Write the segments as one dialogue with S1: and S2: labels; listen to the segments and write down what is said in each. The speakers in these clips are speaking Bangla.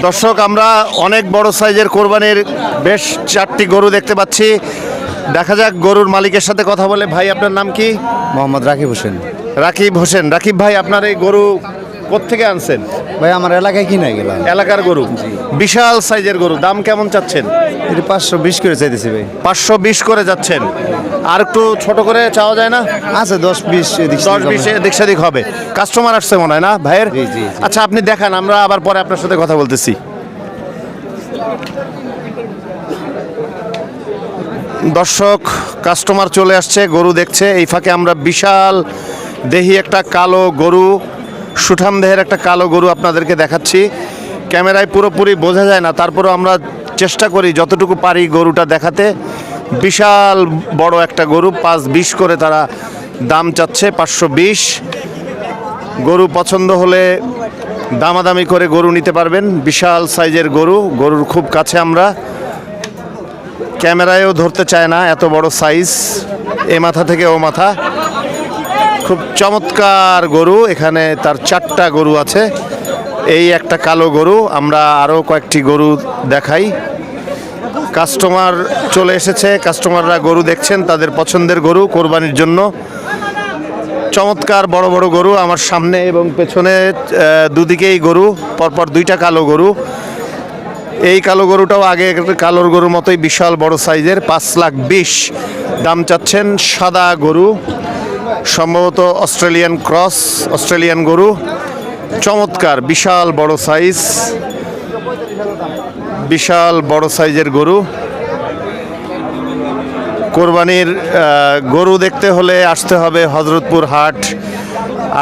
S1: দর্শক, আমরা অনেক বড় সাইজের কোরবানির বেশ 4টি গরু দেখতে পাচ্ছি। দেখা যাক গরুর মালিকের সাথে কথা বলে। ভাই, আপনার নাম কি?
S2: মোহাম্মদ রাকিব হোসেন।
S1: রাকিব হোসেন। রাকিব ভাই, আপনার এই গরু কোত্থেকে আনছেন?
S2: ভাই আমার এলাকায় কিনে গেলাম।
S1: এলাকার গরু, বিশাল সাইজের গরু। দাম কেমন চাচ্ছেন?
S2: এটা 520 করে চাইতেছি ভাই।
S1: 520 করে যাচ্ছেন। আর একটু ছোট করে চাওয়া যায় না?
S2: আচ্ছা 10-20
S1: 10-20 এদিক সেদিক হবে। কাস্টমার আসছে মনে হয় না ভাইয়ের?
S2: জি, জি।
S1: আচ্ছা, আপনি দেখান, আমরা আবার পরে আপনার সাথে কথা বলতেছি। দর্শক, কাস্টমার চলে আসছে, গরু দেখছে। এই ফাঁকে আমরা বিশাল দেহি একটা কালো গরু, সুঠাম দেহের একটা কালো গরু আপনাদেরকে দেখাচ্ছি। ক্যামেরায় পুরোপুরি বোঝা যায় না, তারপরেও আমরা চেষ্টা করি যতটুকু পারি গরুটা দেখাতে। বিশাল বড় একটা গরু, 520 করে তারা দাম চাচ্ছে। 520। গরু পছন্দ হলে দামাদামি করে গরু নিতে পারবেন। বিশাল সাইজের গরু, গরুর খুব কাছে আমরা, ক্যামেরায়ও ধরতে চায় না, এত বড় সাইজ। এ মাথা থেকে ও মাথা, খুব চমৎকার গরু। এখানে তার 4টা গরু আছে, এই একটা কালো গরু। আমরা আরও কয়েকটি গরু দেখাই। কাস্টমার চলে এসেছে, কাস্টমাররা গরু দেখছেন, তাদের পছন্দের গরু কোরবানির জন্য। চমৎকার বড় বড় গরু আমার সামনে এবং পেছনে, দুদিকেই গরু, পরপর 2টা কালো গরু। এই কালো গরুটাও আগে কালোর গরুর মতোই বিশাল বড় সাইজের। 520 দাম চাচ্ছেন। সাদা গরু, সম্ভবত অস্ট্রেলিয়ান ক্রস, অস্ট্রেলিয়ান গরু। চমৎকার বিশাল বড় সাইজ, বিশাল বড় সাইজের গরু। কোরবানির গরু দেখতে হলে আসতে হবে হযরতপুর হাট,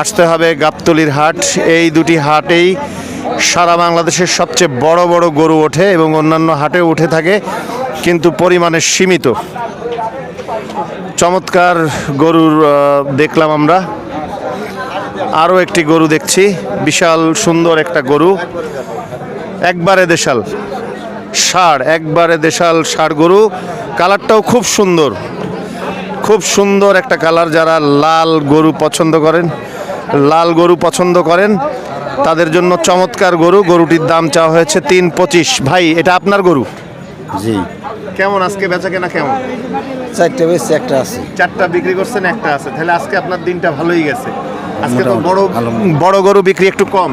S1: আসতে হবে গাবতলীর হাট। এই দুটি হাটেই সারা বাংলাদেশের সবচেয়ে বড় বড় গরু ওঠে এবং অন্যান্য হাটেও উঠে থাকে, কিন্তু পরিমাণে সীমিত। চমৎকার গরুর দেখলাম আমরা। আরও একটি গরু দেখছি, বিশাল সুন্দর একটা গরু, একবারে দেশাল ষাঁড়, একবারে দেশাল ষাঁড় গরু। কালারটাও খুব সুন্দর, খুব সুন্দর একটা কালার। যারা লাল গরু পছন্দ করেন, লাল গরু পছন্দ করেন, তাদের জন্য চমৎকার গরু। গরুটির দাম চাওয়া হয়েছে 325। ভাই, এটা আপনার গরু?
S2: জি।
S1: কেমন আজকে বেচা কেনা কেমন?
S2: 4টা বেশি, একটা আছে।
S1: 4টা বিক্রি করছেন, একটা আছে। তাহলে আজকে আপনার দিনটা ভালোই গেছে। আজকে তো বড় গরু বিক্রি একটু কম,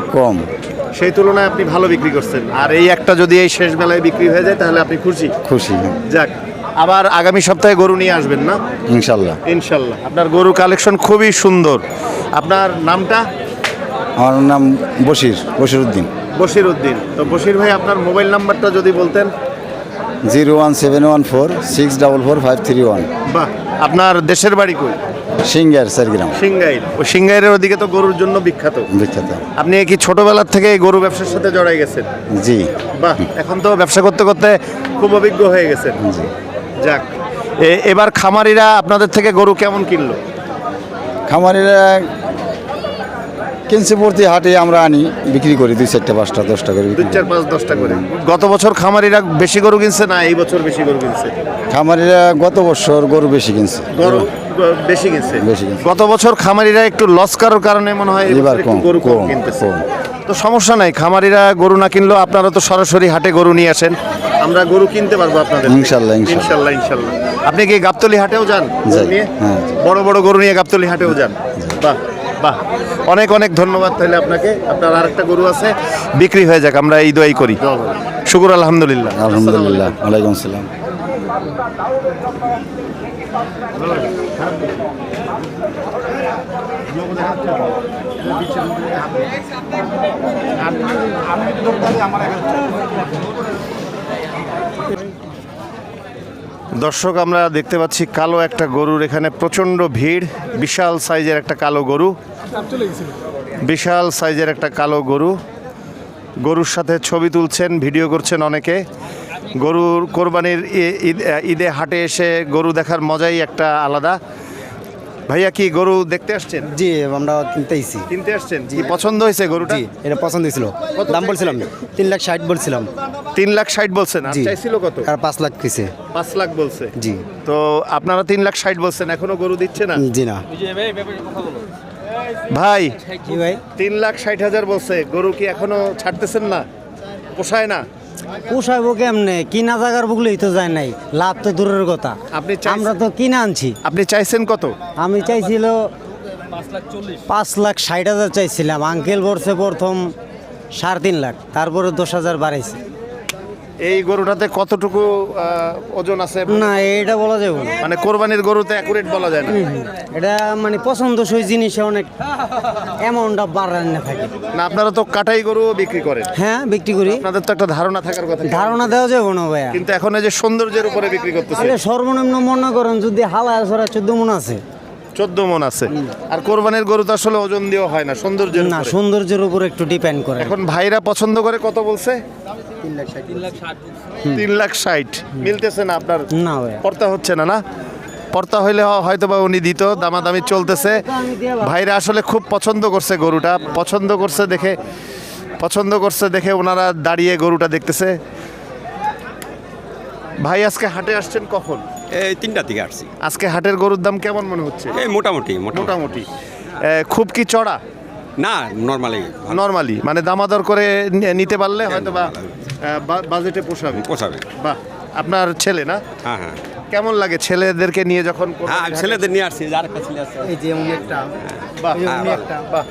S1: সেই তুলনায় আপনি ভালো বিক্রি করছেন। আর এই একটা যদি এই শেষ বেলায় বিক্রি হয়ে যায় তাহলে আপনি খুশি? যাক, আবার আগামী সপ্তাহে গরু নিয়ে আসবেন না?
S2: ইনশাল্লাহ।
S1: ইনশাল্লাহ। আপনার গরু কালেকশন খুবই সুন্দর। আপনার নামটা?
S2: আমার নাম বশিরউদ্দিন।
S1: বশিরউদ্দিন। তো বশির ভাই, আপনার মোবাইল নাম্বারটা যদি বলতেন।
S2: 01714644531।
S1: বাহ, আপনার দেশের বাড়ি কই?
S2: সিঙ্গার, চারগ্রাম।
S1: সিঙ্গাইর। ও সিঙ্গাইরের ওদিকে তো গরুর জন্য বিখ্যাত। আপনি কি ছোটবেলার থেকে এই গরু ব্যবসার সাথে জড়াই গেছেন?
S2: জি।
S1: বাহ, এখন তো ব্যবসা করতে করতে খুব অভিজ্ঞ হয়ে গেছেন।
S2: জি।
S1: যাক, এবার খামারিরা আপনাদের থেকে গরু কেমন কিনলো?
S2: খামারিরা কিনছে, প্রতি হাটে আমরা আনি, বিক্রি করি 2-4টা 5টা 10টা করে।
S1: 2-4-5-10টা করে। গত বছর খামারিরা বেশি গরু কিনছে না এই বছর বেশি গরু কিনছে?
S2: খামারিরা গত বছর গরু বেশি কিনছে।
S1: গরু বেশি কিনছে। গত বছর খামারিরা একটু লস করার কারণে মনে হয় এবার গরু কম কিনতেছে। তো সমস্যা নাই, খামারিরা গরু না কিনলেও আপনারা তো সরাসরি হাটে গরু নিয়ে আসেন, আমরা গরু কিনতে পারবো আপনাদের।
S2: ইনশাল্লাহ।
S1: আপনি কি গাবতলী হাটেও যান? বড় বড় গরু নিয়ে গাবতলী হাটেও যান? বাহ বাহ, অনেক অনেক ধন্যবাদ তাহলে আপনাকে। আপনার আরেকটা গরু আছে, বিক্রি হয়ে যাক, আমরা এই দোয়াই করি। শুকুর, আলহামদুলিল্লাহ।
S2: আলহামদুলিল্লাহ। ওয়ালাইকুম আসসালাম।
S1: দর্শক, আমরা দেখতে পাচ্ছি কালো একটা গরুর এখানে প্রচণ্ড ভিড়। বিশাল সাইজের একটা কালো গরু, বিশাল সাইজের একটা কালো গরু। গরুর সাথে ছবি তুলছেন, ভিডিও করছেন অনেকে। গরুর কোরবানির ঈদে হাটে এসে গরু দেখার মজাই একটা আলাদা। ভাইয়া কি গরু দেখতে আসছেন?
S2: জি আমরা কিনতেইছি।
S1: কিনতে আসছেন? কি পছন্দ হয়েছে গরুটা?
S2: জি এটা পছন্দ হয়েছিল।
S1: কত
S2: দাম
S1: চাইছে?
S2: বলছিলাম 3,60,000 বলছিলাম।
S1: 3,60,000 বলছেন, আর
S2: জি
S1: চাইছিল কত?
S2: আর 5 লাখ কিছে।
S1: 5 লাখ বলছে।
S2: জি
S1: তো আপনারা 3,60,000 বলছেন, এখনো গরু দিচ্ছে না?
S2: জি না
S1: ভাই
S2: জি ভাই
S1: 3,60,000 বলছে, গরু কি এখনো ছাড়তেছেন না? পোষায় না?
S3: পোষাইবো কেমনে? কিনা জায়গার বুকলেই তো যায় নাই, লাভ তো দূরের কথা।
S1: আপনি চাইছেন-
S3: আমরা তো কিনে আনছি।
S1: আপনি চাইছেন কত?
S3: আমি চাইছিল 5,60,000 চাইছিলাম। আঙ্কেল বলছে প্রথম 3.5 লাখ, তারপরে 10,000 বাড়াইছে।
S1: এই গরুটাতে কতটুকু ওজন আছে?
S3: না এটা বলা যাবে না।
S1: মানে কোরবানির গরুতে অ্যাকুরেট বলা যায় না।
S3: এটা মানে পছন্দসই জিনিসে অনেক অ্যামাউন্টটা বাড়ানো থাকে।
S1: না, আপনারা তো কাটাই গরু বিক্রি করেন,
S3: হ্যাঁ বিক্রি করি।
S1: আপনাদের তো একটা ধারণা থাকার কথা।
S3: ধারণা দেওয়া যাবে না ভাইয়া।
S1: কিন্তু এখন এই যে সৌন্দর্যের উপরে বিক্রি করতেছে,
S3: তাহলে সর্বনিম্ন মনে করেন যদি হালায় ছড়া 14 মন আছে।
S1: 14 মন আছে। আর কোরবানির গরু তো আসলে ওজন দেওয়া হয় না, সৌন্দর্যের
S3: না
S1: উপরে।
S3: সৌন্দর্যের উপর একটু ডিপেন্ড করে।
S1: এখন ভাইরা পছন্দ করে কত বলছে? 3,60,000 মিলতেছে না আপনার?
S3: না ভাইয়া
S1: পর্তা হচ্ছে না, না পর্তা হইলে হয়তো বা উনি দিত। দামাদামি চলতেছে। ভাইরা আসলে খুব পছন্দ করছে গরুটা, পছন্দ করছে দেখে ওনারা দাঁড়িয়ে গরুটা দেখতেছে। ভাই আজকে হাটে আসছেন কখন?
S4: এই 3টা থেকে আসছি।
S1: আজকে হাটের গরুর দাম কেমন মনে হচ্ছে?
S4: এই মোটামুটি
S1: মোটামুটি খুব কি চড়া?
S4: না নর্মালি
S1: নরমালি, মানে দামাদর করে নিতে পারলে হয়তো বা বাজেটে পোষাবে।
S4: পোষাবে।
S1: বাহ, আপনার ছেলে না?
S4: হ্যাঁ হ্যাঁ
S1: কেমন লাগে ছেলেদেরকে নিয়ে যখন
S4: হ্যাঁ আমি ছেলেদের নিয়ে আসছি, যার একটা ছেলে আছে।
S3: এই যে উনি একটা
S1: বাহ,
S3: এই যে উনি
S1: বাহ,
S3: একটা
S1: বাহ।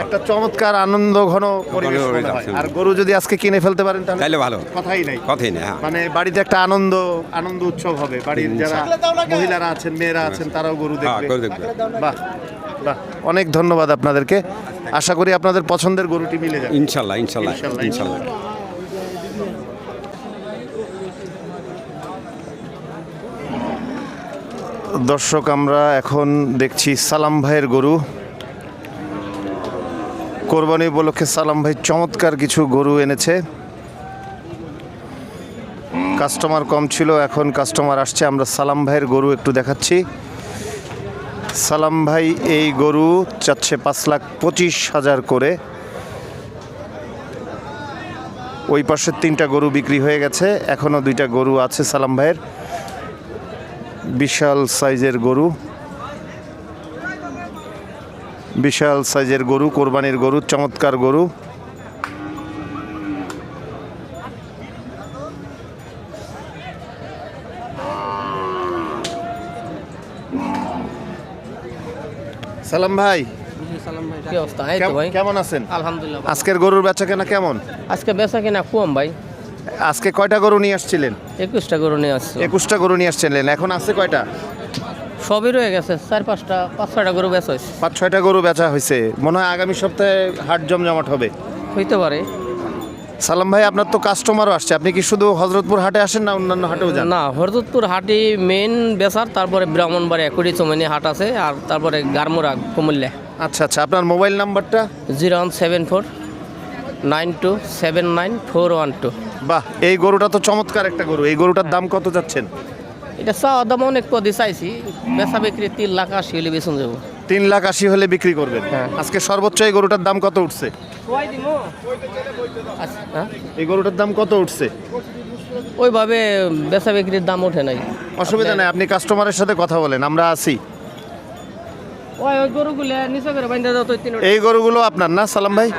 S1: একটা চমৎকার আনন্দ ঘন পরিবেশ মনে হয়।
S4: পরিবেশ।
S1: আর গরু যদি আজকে কিনে ফেলতে পারেন
S4: তাইলে ভালো।
S1: কথাই নাই।
S4: কথাই নেই। হ্যাঁ
S1: মানে বাড়িতে একটা আনন্দ উৎসব হবে। বাড়ির যারা মহিলারা আছেন, মেয়েরা আছেন, তারাও গরু
S4: হ্যাঁ
S1: দেখবে।
S4: করে দেখবে।
S1: বাহ বাহ, অনেক ধন্যবাদ আপনাদেরকে। আশা করি আপনাদের পছন্দের গরুটি মিলে যাবে।
S4: ইনশাল্লাহ ইনশাল্লাহ
S1: ইনশাল্লাহ,
S4: ইনশাল্লাহ।
S1: দর্শক আমরা এখন দেখছি সালাম ভাইয়ের গরু। কোরবানি উপলক্ষে সালাম ভাই চমৎকার কিছু গরু এনেছে। কাস্টমার কম ছিল, এখন কাস্টমার আসছে। আমরা সালাম ভাইয়ের গরু একটু দেখাচ্ছি। সালাম ভাই এই গরু চাচ্ছে 5,25,000 করে। ওই পাশের 3টা গরু বিক্রি হয়ে গেছে, এখনও 2টা গরু আছে সালাম ভাইয়ের। বিশাল সাইজের গরু, বিশাল সাইজের গরু, কোরবানির গরু, চমৎকার গরু। সালাম ভাই,
S5: কি অবস্থা? এই তো ভাই
S1: কেমন আছেন?
S5: আলহামদুলিল্লাহ।
S1: আজকের গরুর বেচা কেনা কেমন?
S5: আজকে বেচা কিনা কম ভাই।
S1: আজকে কয়টা গরু নিয়ে আসছিলেন?
S5: 21টা গরু নিয়ে আসছে।
S1: 21টা গরু নিয়ে আসছিলেন, এখন আছে কয়টা?
S5: সবই রয়ে গেছে, 4-5টা 5-6টা গরু বেচা হয়েছে।
S1: 5-6টা গরু বেচা হয়েছে। মনে হয় আগামী সপ্তাহে হাট জমজমাট হবে।
S5: হইতে পারে।
S1: সালাম ভাই, আপনার তো কাস্টমারও আসছে, আপনি কি শুধু হযরতপুর হাটে আসেন না অন্যান্য হাটেও যান?
S5: না, হরদত্তুর হাটি মেইন বেচার, তারপরে ব্রাহ্মণবাড়িয়া কুড়িচমনি হাট আছে, আর তারপরে গারমুরা কুমিল্লা।
S1: আচ্ছা আচ্ছা, আপনার মোবাইল নাম্বারটা?
S5: 01749279412।
S1: বাহ, এই গরুটা তো চমৎকার একটা গরু। এই গরুটার দাম কত যাচ্ছেন?
S5: এটা চাওয়া দাম অনেক পদে চাইছি, বেচা বিক্রি 3,80,000 হলে বেচুন যাবো।
S1: 3,80,000 হলে বিক্রি করবেন?
S5: হ্যাঁ।
S1: আজকে সর্বোচ্চ এই গরুটার দাম কত উঠছে?
S5: আচ্ছা, হ্যাঁ?
S1: এই গরুটার দাম কত উঠছে?
S5: ওইভাবে বেচা বিক্রির দাম ওঠে নাই।
S1: অসুবিধা নাই, আপনি কাস্টমারের সাথে কথা বলেন, আমরা আছি।
S5: ওই গরুগুলো নিচে করে বাইন্ধা দাও তো, 3
S1: এই গরুগুলো আপনার না সালাম ভাই?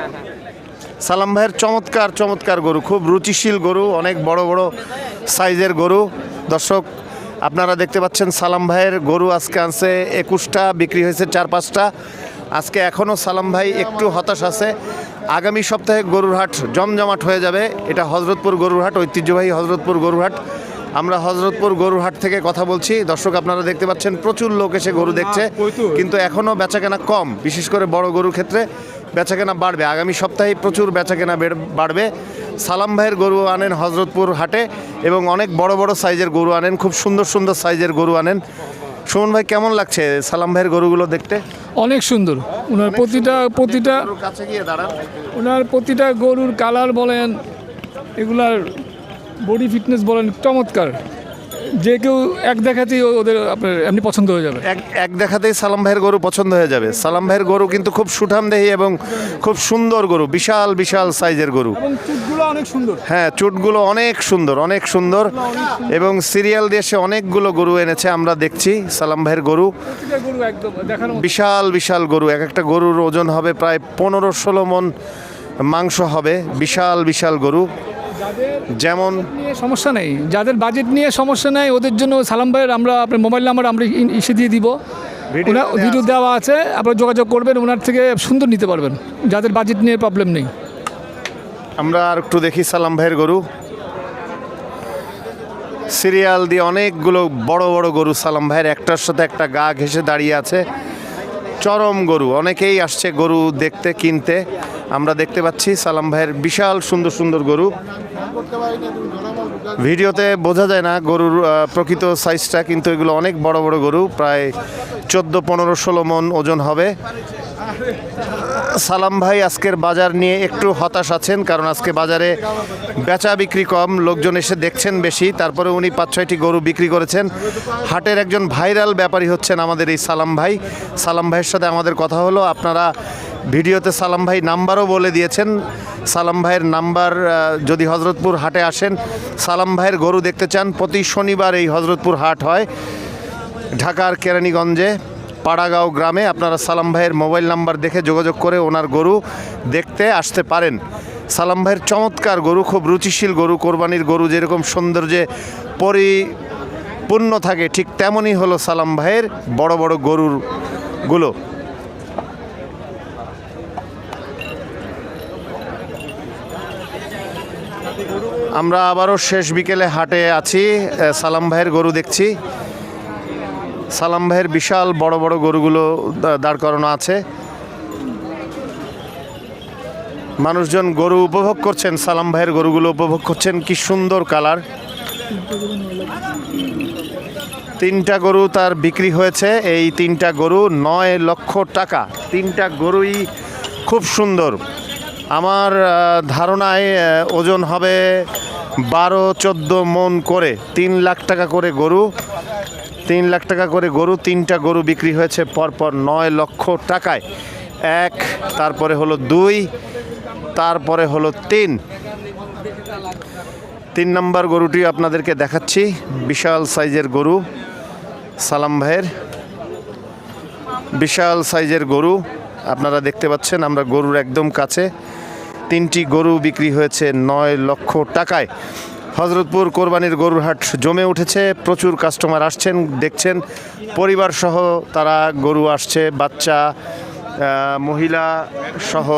S1: সালাম ভাইয়ের চমৎকার চমৎকার গরু, খুব রুচিশীল গরু, অনেক বড় বড় সাইজের গরু। দর্শক আপনারা দেখতে পাচ্ছেন সালাম ভাইয়ের গরু আজকে আনছে 21টা, বিক্রি হয়েছে 4-5টা। আজকে এখনও সালাম ভাই একটু হতাশ আছে। আগামী সপ্তাহে গরুর হাট জমজমাট হয়ে যাবে। এটা হযরতপুর গরুর হাট, ঐতিহ্যবাহী হযরতপুর গরুর হাট। আমরা হযরতপুর গরুর হাট থেকে কথা বলছি। দর্শক আপনারা দেখতে পাচ্ছেন প্রচুর লোক এসে গরু দেখছে, কিন্তু এখনও বেচাকেনা কম। বিশেষ করে বড় গরুর ক্ষেত্রে বেচাকেনা বাড়বে, আগামী সপ্তাহে প্রচুর বেচাকেনা বাড়বে। সালাম ভাইয়ের গরু আনেন হযরতপুর হাটে, এবং অনেক বড় বড় সাইজের গরু আনেন, খুব সুন্দর সুন্দর সাইজের গরু আনেন। সুমন ভাই, কেমন লাগছে সালাম ভাইয়ের গরুগুলো দেখতে?
S6: অনেক সুন্দর। ওনার প্রতিটা
S1: গরুর কাছে গিয়ে দাঁড়ান।
S6: ওনার প্রতিটা গরুর কালার বলেন, এগুলার বডি ফিটনেস বলেন, চমৎকার। যে কেউ এক দেখাতেই ওদের আপনার এমনি পছন্দ হয়ে যাবে।
S1: এক দেখাতেই সালাম ভাইয়ের গরু পছন্দ হয়ে যাবে। সালাম ভাইয়ের গরু কিন্তু খুব সুঠামদেহী এবং খুব সুন্দর গরু, বিশাল বিশাল সাইজের গরু।
S6: এবং চুটগুলো অনেক সুন্দর।
S1: হ্যাঁ, চুটগুলো অনেক সুন্দর, অনেক সুন্দর, এবং সিরিয়াল দিয়ে সে অনেকগুলো গরু এনেছে, আমরা দেখছি সালাম ভাইয়ের গরু।
S6: প্রতিটা গরু একদম দেখার মতো।
S1: বিশাল বিশাল গরু, এক একটা গরুর ওজন হবে প্রায় 15-16 মণ মাংস হবে। বিশাল বিশাল গরু, যেমন
S6: নিয়ে সমস্যা নেই, যাদের বাজেট নিয়ে সমস্যা নেই ওদের জন্য সালাম ভাইয়ের আমরা আপনার মোবাইল নাম্বার আমরা ইসে দিয়ে দিব, ভিডিও দেওয়া আছে, আপনারা যোগাযোগ করবেন, ওনার থেকে সুন্দর নিতে পারবেন যাদের বাজেট নিয়ে প্রবলেম নেই।
S1: আমরা আর একটু দেখি সালাম ভাইয়ের গরু। সিরিয়াল দিয়ে অনেকগুলো বড় বড় গরু সালাম ভাইয়ের, একটার সাথে একটা গা ঘেঁষে দাঁড়িয়ে আছে। চরম গরু, অনেকেই আসছে গরু দেখতে, কিনতে। আমরা দেখতে পাচ্ছি সালাম ভাইয়ের বিশাল সুন্দর সুন্দর গরু। ভিডিওতে বোঝা যায় না গরুর প্রকৃত সাইজটা, কিন্তু এগুলো অনেক বড় বড় গরু, প্রায় 14-15-16 মণ ওজন হবে। সালাম ভাই আজকের বাজার নিয়ে একটু হতাশ আছেন, কারণ আজকে বাজারে বেচা বিক্রি কম, লোকজন এসে দেখছেন বেশি। তারপরে উনি 5-6টি গরু বিক্রি করেছেন। হাটের একজন ভাইরাল ব্যাপারী হচ্ছেন আমাদের এই সালাম ভাই। সালাম ভাইয়ের সাথে আমাদের কথা হলো। আপনারা ভিডিওতে সালাম ভাই নাম্বারও বলে দিয়েছেন। সালাম ভাইয়ের নাম্বার, যদি হজরতপুর হাটে আসেন, সালাম ভাইয়ের গরু দেখতে চান, প্রতি শনিবার এই হজরতপুর হাট হয় ঢাকার কেরানীগঞ্জে পাড়াগাঁও গ্রামে। আপনারা সালাম ভাইয়ের মোবাইল নাম্বার দেখে যোগাযোগ করে ওনার গরু দেখতে আসতে পারেন। সালাম ভাইয়ের চমৎকার গরু, খুব রুচিশীল গরু, কোরবানির গরু যেরকম সৌন্দর্যে পরিপূর্ণ থাকে, ঠিক তেমনই হলো সালাম ভাইয়ের বড় বড় গরুগুলো। আমরা আবারও শেষ বিকেলে হাটে আছি, সালাম ভাইয়ের গরু দেখছি। সালাম ভাইয়ের বিশাল বড় বড় গরুগুলো দাঁড় করানো আছে। মানুষজন গরু উপভোগ করছেন, সালাম ভাইয়ের গরুগুলো উপভোগ করছেন। কি সুন্দর কালার। 3টা গরু তার বিক্রি হয়েছে। এই 3টা গরু 9 লক্ষ টাকা। 3টা গরুই খুব সুন্দর। আমার ধারণায় ওজন হবে 12-14 মণ করে। 3 লাখ টাকা করে গরু, 3 লাখ টাকা করে গরু। 3টা গরু বিক্রি হয়েছে পরপর 9 লক্ষ টাকায়। 1, তারপরে হলো 2, তারপরে হলো 3 নম্বর গরুটি আপনাদেরকে দেখাচ্ছি। বিশাল সাইজের গরু সালাম ভাইয়ের, বিশাল সাইজের গরু আপনারা দেখতে পাচ্ছেন। আমরা গরুর একদম কাছে। 3টি গরু বিক্রি হয়েছে 9 লক্ষ টাকায়। হজরতপুর কোরবানির গরুর হাট জমে উঠেছে, প্রচুর কাস্টমার আসছেন, দেখছেন, পরিবার সহ তারা গরু আসছে, বাচ্চা, মহিলা সহ,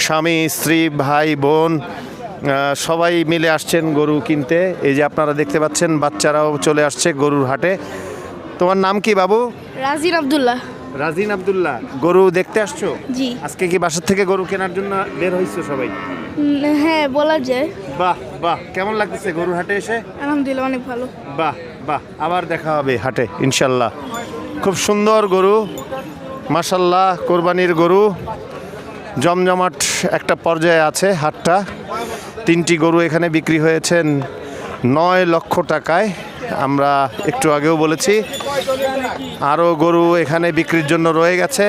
S1: স্বামী, স্ত্রী, ভাই, বোন সবাই মিলে আসছেন গরু কিনতে। এই যে আপনারা দেখতে পাচ্ছেন বাচ্চারাও চলে আসছে গরুর হাটে। তোমার নাম কি বাবু?
S7: রাজিন আব্দুল্লাহ।
S1: রাজিন আব্দুল্লাহ। গরু দেখতে আসছো?
S7: জি।
S1: আজকে কি বাসার থেকে গরু কেনার জন্য বের হইছো সবাই?
S7: হ্যাঁ, বলা যায়।
S1: বাহ বাহ, কেমন লাগতেছে গরুর হাটে এসে?
S7: আলহামদুলিল্লাহ, অনেক ভালো।
S1: বাহ বাহ, আবার দেখা হবে হাটে ইনশাল্লাহ। খুব সুন্দর গরু, মাশাল্লাহ, কোরবানির গরু। জমজমাট একটা পর্যায়ে আছে হাটটা। 3টি গরু এখানে বিক্রি হয়েছেন 9 লক্ষ টাকায়। আমরা একটু আগেও বলেছি আরও গরু এখানে বিক্রির জন্য রয়ে গেছে।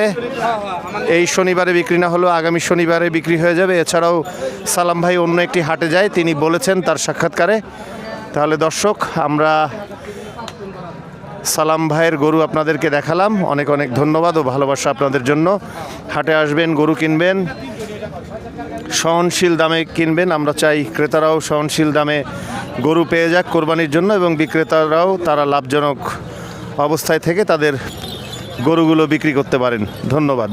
S1: এই শনিবারে বিক্রি না হলেও আগামী শনিবারে বিক্রি হয়ে যাবে। এছাড়াও সালাম ভাই অন্য একটি হাটে যায়, তিনি বলেছেন তার সাক্ষাৎকারে। তাহলে দর্শক, আমরা সালাম ভাইয়ের গরু আপনাদেরকে দেখালাম। অনেক অনেক ধন্যবাদ ও ভালোবাসা আপনাদের জন্য। হাটে আসবেন, গরু কিনবেন, সহনশীল দামে কিনবেন। আমরা চাই ক্রেতারাও সহনশীল দামে গরু পেয়ে যাক কোরবানির জন্য, এবং বিক্রেতারাও তারা লাভজনক অবস্থায় থেকে তাদের গরুগুলো বিক্রি করতে পারেন। ধন্যবাদ।